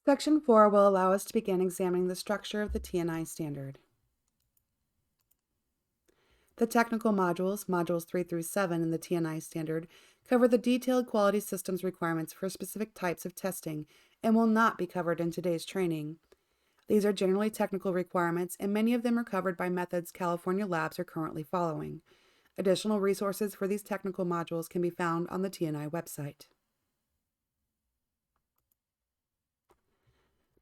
Section 4 will allow us to begin examining the structure of the TNI Standard. The technical modules, modules 3 through 7 in the TNI Standard, cover the detailed quality systems requirements for specific types of testing and will not be covered in today's training. These are generally technical requirements, and many of them are covered by methods California labs are currently following. Additional resources for these technical modules can be found on the TNI website.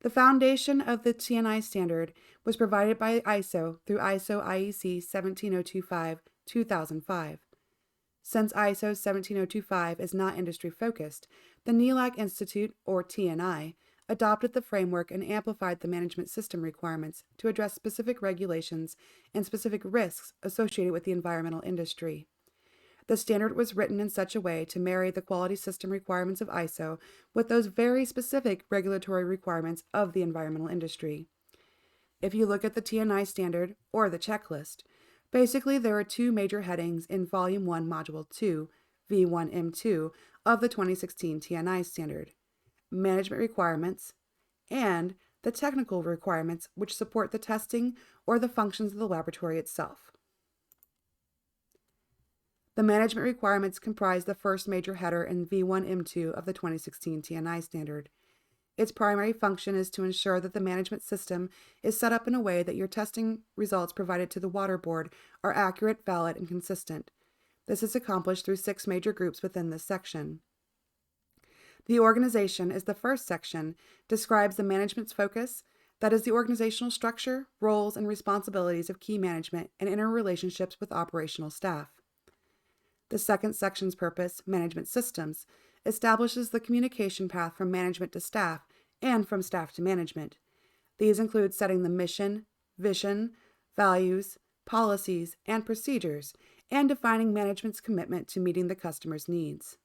The foundation of the TNI standard was provided by ISO through ISO IEC 17025-2005. Since ISO 17025 is not industry-focused, the NELAC Institute, or TNI, adopted the framework and amplified the management system requirements to address specific regulations and specific risks associated with the environmental industry. The standard was written in such a way to marry the quality system requirements of ISO with those very specific regulatory requirements of the environmental industry. If you look at the TNI standard, or the checklist, basically there are two major headings in Volume 1, Module 2, V1M2 of the 2016 TNI standard: management requirements and the technical requirements which support the testing or the functions of the laboratory itself. The management requirements comprise the first major header in V1M2 of the 2016 TNI standard. Its primary function is to ensure that the management system is set up in a way that your testing results provided to the water board are accurate, valid, and consistent. This is accomplished through 6 major groups within this section. The organization is the first section, describes the management's focus, that is the organizational structure, roles, and responsibilities of key management and interrelationships with operational staff. The second section's purpose, management systems, establishes the communication path from management to staff and from staff to management. These include setting the mission, vision, values, policies, and procedures, and defining management's commitment to meeting the customer's needs.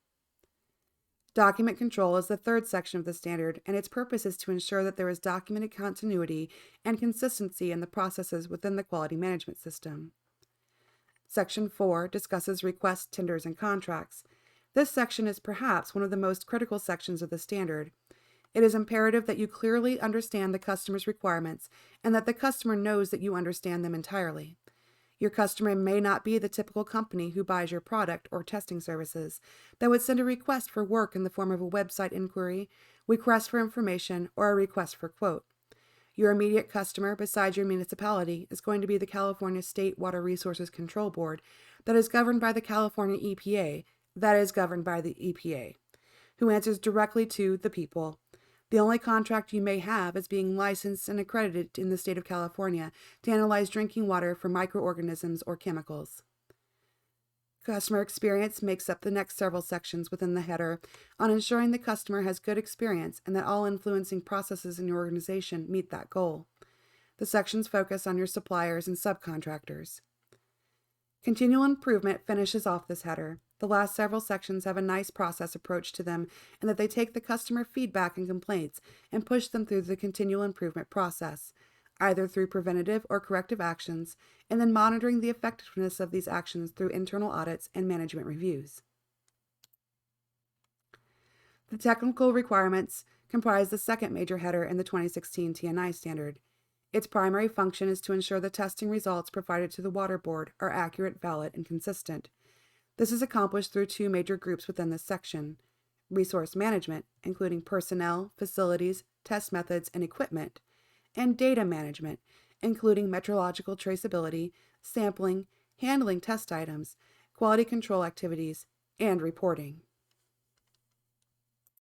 Document control is the third section of the standard, and its purpose is to ensure that there is documented continuity and consistency in the processes within the quality management system. Section 4 discusses requests, tenders, and contracts. This section is perhaps one of the most critical sections of the standard. It is imperative that you clearly understand the customer's requirements and that the customer knows that you understand them entirely. Your customer may not be the typical company who buys your product or testing services that would send a request for work in the form of a website inquiry, request for information, or a request for quote. Your immediate customer, besides your municipality, is going to be the California State Water Resources Control Board that is governed by the California EPA, who answers directly to the people. The only contract you may have is being licensed and accredited in the state of California to analyze drinking water for microorganisms or chemicals. Customer experience makes up the next several sections within the header on ensuring the customer has good experience and that all influencing processes in your organization meet that goal. The sections focus on your suppliers and subcontractors. Continual improvement finishes off this header. The last several sections have a nice process approach to them in that they take the customer feedback and complaints and push them through the continual improvement process, either through preventative or corrective actions, and then monitoring the effectiveness of these actions through internal audits and management reviews. The technical requirements comprise the second major header in the 2016 TNI standard. Its primary function is to ensure the testing results provided to the water board are accurate, valid, and consistent. This is accomplished through 2 major groups within this section: resource management, including personnel, facilities, test methods, and equipment, and data management, including metrological traceability, sampling, handling test items, quality control activities, and reporting.